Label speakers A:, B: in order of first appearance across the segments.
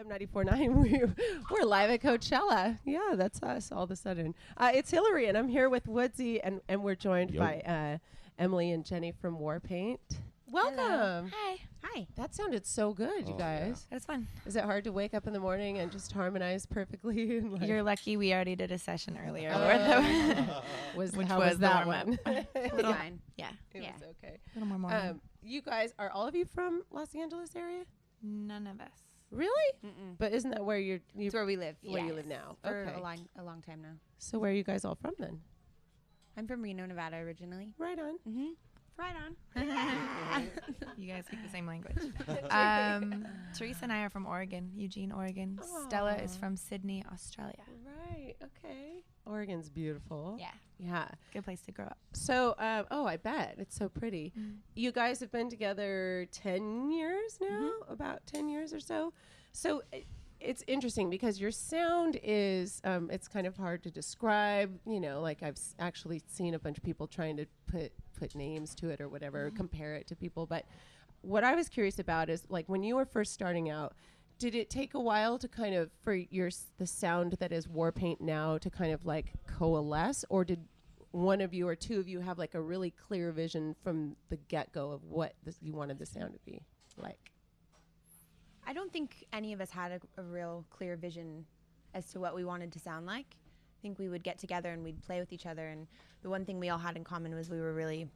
A: FM 94.9. We're live at Coachella. Yeah, that's us all of a sudden. It's Hillary, and I'm here with Woodsy, and we're joined by Emily and Jenny from Warpaint. Welcome.
B: Hello. Hi. Hi.
A: That sounded so good, you guys.
B: It was fun.
A: Is it hard to wake up in the morning and just harmonize perfectly? And like
B: You're lucky we already did a session earlier.
A: How was that one?
B: It was fine. Yeah.
A: It was okay.
B: A little more morning.
A: You guys, are all of you from Los Angeles area?
B: None of us.
A: Really?
C: Mm-mm.
A: But isn't that where
C: It's where we live.
A: where you live now?
C: For
A: Okay.
C: a long time now.
A: So where are you guys all from then?
C: I'm from Reno, Nevada originally.
A: Right on.
C: Mm-hmm.
B: Right on. You guys speak the same language. Teresa and I are from Oregon, Eugene, Oregon. Stella is from Sydney, Australia.
A: Right. Okay. Oregon's beautiful.
B: Yeah.
A: Yeah.
B: Good place to grow up.
A: So, I bet it's so pretty. You guys have been together 10 years now, about 10 years or so. So it's interesting because your sound is, it's kind of hard to describe, like I've actually seen a bunch of people trying to put names to it or whatever, compare it to people. But what I was curious about is like when you were first starting out, did it take a while to kind of, for the sound that is Warpaint now to kind of like coalesce, or did one of you or two of you have like a really clear vision from the get-go of what you wanted the sound to be like?
C: I don't think any of us had a real clear vision as to what we wanted to sound like. I think we would get together and we'd play with each other, and the one thing we all had in common was we weren't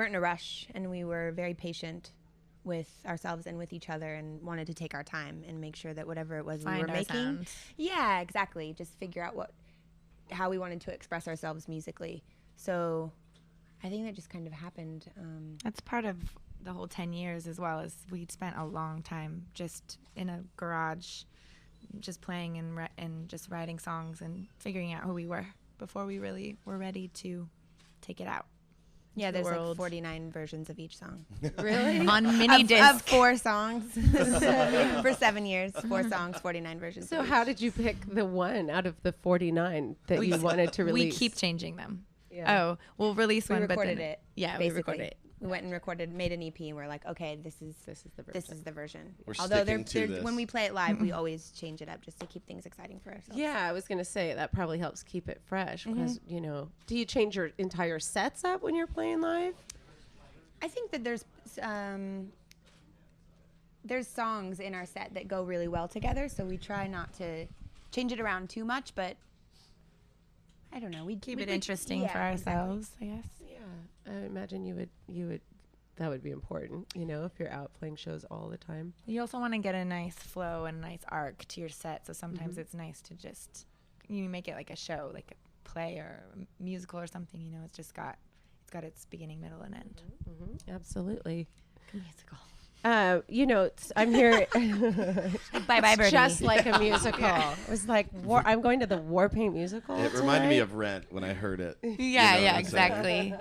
C: in a rush, and we were very patient with ourselves and with each other, and wanted to take our time and make sure that whatever it was we were making.
B: Sounds.
C: Yeah, exactly. Just figure out how we wanted to express ourselves musically. So I think that just kind of happened.
B: That's part of the whole 10 years as well, as we'd spent a long time just in a garage, just playing and just writing songs and figuring out who we were before we really were ready to take it out.
C: Yeah,
B: the
C: there's
B: world.
C: like 49 versions of each song.
A: Really?
B: On mini disc.
C: Of 4 songs. For 7 years, 4 songs, 49 versions.
A: So
C: of
A: how
C: each.
A: did you pick the one out of the 49 that you wanted to release?
B: We keep changing them.
A: Yeah.
B: Oh, we'll release
C: We
B: one,
C: recorded
B: but then
C: it.
B: Yeah,
C: basically.
B: we recorded it.
C: We went and made an EP, and we're like, okay, this is
A: the version.
C: this is the version.
D: We're
C: Although
D: sticking to this.
C: when we play it live, we always change it up just to keep things exciting for ourselves.
A: Yeah, I was going to say that probably helps keep it fresh because, do you change your entire sets up when you're playing live?
C: I think that there's songs in our set that go really well together, so we try not to change it around too much, but I don't know. We
B: Keep it interesting for ourselves, I guess.
A: Yeah, I imagine you would that would be important, if you're out playing shows all the time.
B: You also want to get a nice flow and a nice arc to your set, so sometimes it's nice to just make it like a show, like a play or a musical or something. It's got its beginning, middle, and end.
A: Absolutely.
B: Musical.
A: I'm here.
C: Bye bye, Birdie.
A: Just like a musical. It was like I'm going to the Warpaint musical.
D: It reminded me of Rent when I heard it.
B: Yeah, exactly.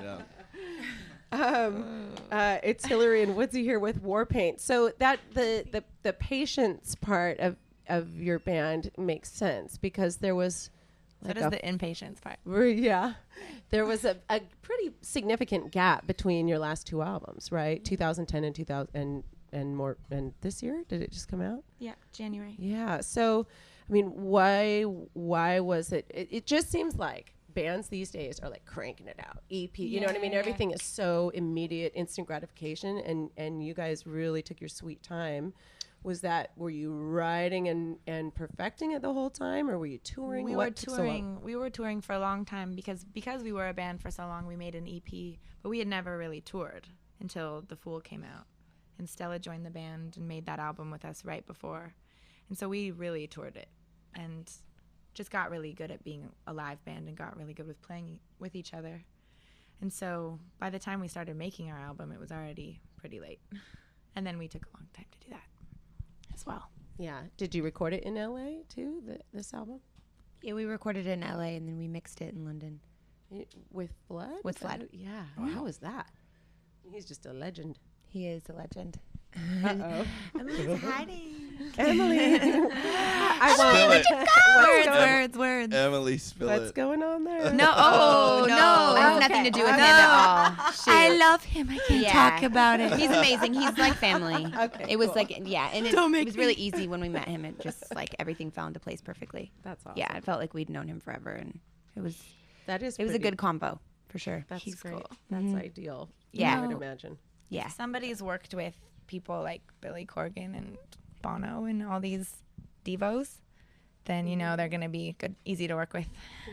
D: Yeah.
A: It's Hillary and Woodsy here with Warpaint. So that the patience part of your band makes sense because there was.
B: So does the impatience part.
A: Yeah. There was a pretty significant gap between your last 2 albums, right? 2010 and 2000 and more. And this year, did it just come out?
B: Yeah, January.
A: Yeah. So, I mean, why was it? It just seems like bands these days are like cranking it out. EP, you know what I mean? Everything is so immediate, instant gratification. And you guys really took your sweet time. Were you writing and perfecting it the whole time, or were you touring?
B: We were touring for a long time because we were a band for so long. We made an EP, but we had never really toured until The Fool came out, and Stella joined the band and made that album with us right before, and so we really toured it and just got really good at being a live band and got really good with playing with each other. And so by the time we started making our album, it was already pretty late, and then we took a long time to do that as well.
A: Yeah. Did you record it in LA too, this album?
C: Yeah, we recorded it in LA and then we mixed it in London.
A: With Flood?
C: With Flood.
A: Yeah. Wow. How was that? He's just a legend.
C: He is a legend.
A: Uh-oh.
C: Emily's hiding.
A: Emily. I won't.
D: Spill it.
B: Words.
D: Emily, spill
A: What's
D: it.
A: going on there?
B: No,
C: no, it has nothing to do with him at all.
B: I love him. I can't talk about it.
C: He's amazing. He's like family.
A: Okay,
C: It was
A: cool.
C: like, yeah, and it
B: Don't make
C: was really easy when we met him. It just like everything fell into place perfectly.
A: That's awesome.
C: Yeah, it felt like we'd known him forever, and it was
A: That is
C: a
A: pretty-
C: good combo for sure.
A: That's
B: He's
A: great.
B: cool.
A: That's ideal.
C: Yeah.
A: I would imagine.
C: Yeah,
B: If somebody's worked with people like Billy Corgan and Bono and all these divos, then you know they're gonna be good, easy to work with,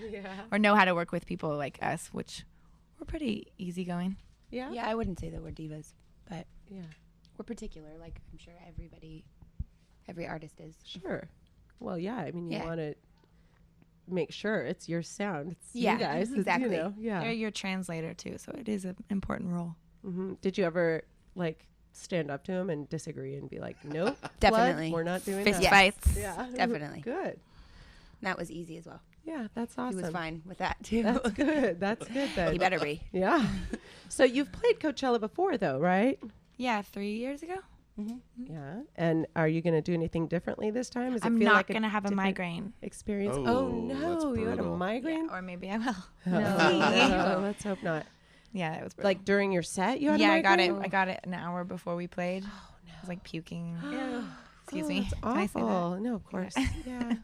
A: Yeah.
B: or know how to work with people like us, which we're pretty easygoing.
A: Yeah.
C: yeah. I wouldn't say that we're divas, but
A: Yeah.
C: we're particular. Like I'm sure every artist is.
A: Sure. Well, yeah. I mean, you
C: Yeah.
A: want to make sure it's your sound. It's
C: Yeah,
A: you guys. It's,
C: exactly.
A: You know, yeah.
B: They're your translator too, so it is an important role.
A: Did you ever like stand up to him and disagree and be like, nope,
C: Definitely.
A: we're not doing
B: Fist
A: that.
B: fights.
A: Yeah.
C: Definitely.
A: Good.
C: That was easy as well.
A: Yeah, that's awesome.
C: He was fine with that too.
A: That's good. That's good then.
C: He better be.
A: Yeah. So you've played Coachella before though, right?
B: Yeah, 3 years ago.
A: Yeah. And are you going to do anything differently this time? Does it
B: I'm
A: feel
B: not
A: like
B: gonna have a
A: different
B: migraine.
A: experience?
D: Oh,
A: Oh,
D: that's
A: no, you had a
D: brutal.
A: migraine?
B: Or maybe I will.
A: No, let's hope not.
B: Yeah, it was brutal.
A: Like during your set, you had
B: yeah,
A: a
B: I got it.
A: migraine?
B: I got it an hour before we played. I was like puking. Excuse me.
A: That's
B: Can I say that?
A: awful. No, of course. Yeah.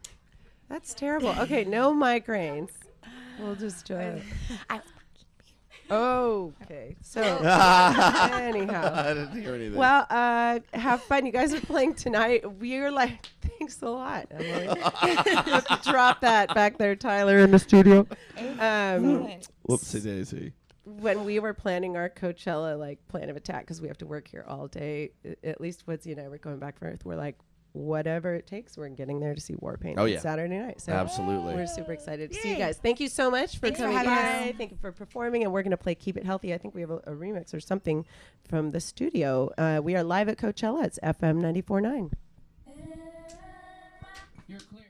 A: That's terrible. Okay, no migraines. We'll just okay. So anyhow.
D: I didn't hear anything.
A: Well, have fun. You guys are playing tonight. We're like, thanks a lot, Emily. You have to drop that back there, Tyler, in the studio.
D: Whoopsie daisy.
A: When we were planning our Coachella like plan of attack, because we have to work here all day, at least Woodsy and I were going back and forth. We're like, whatever it takes, we're getting there to see Warpaint
D: Oh,
A: on
D: yeah.
A: Saturday night. So
D: Absolutely.
A: we're super excited to see you guys. Thank you so much for
C: Thanks for
A: coming
C: having
A: by.
C: us.
A: Thank you for performing. And we're going to play Keep It Healthy. I think we have a remix or something from the studio. We are live at Coachella. It's FM 94.9.
E: You're clear.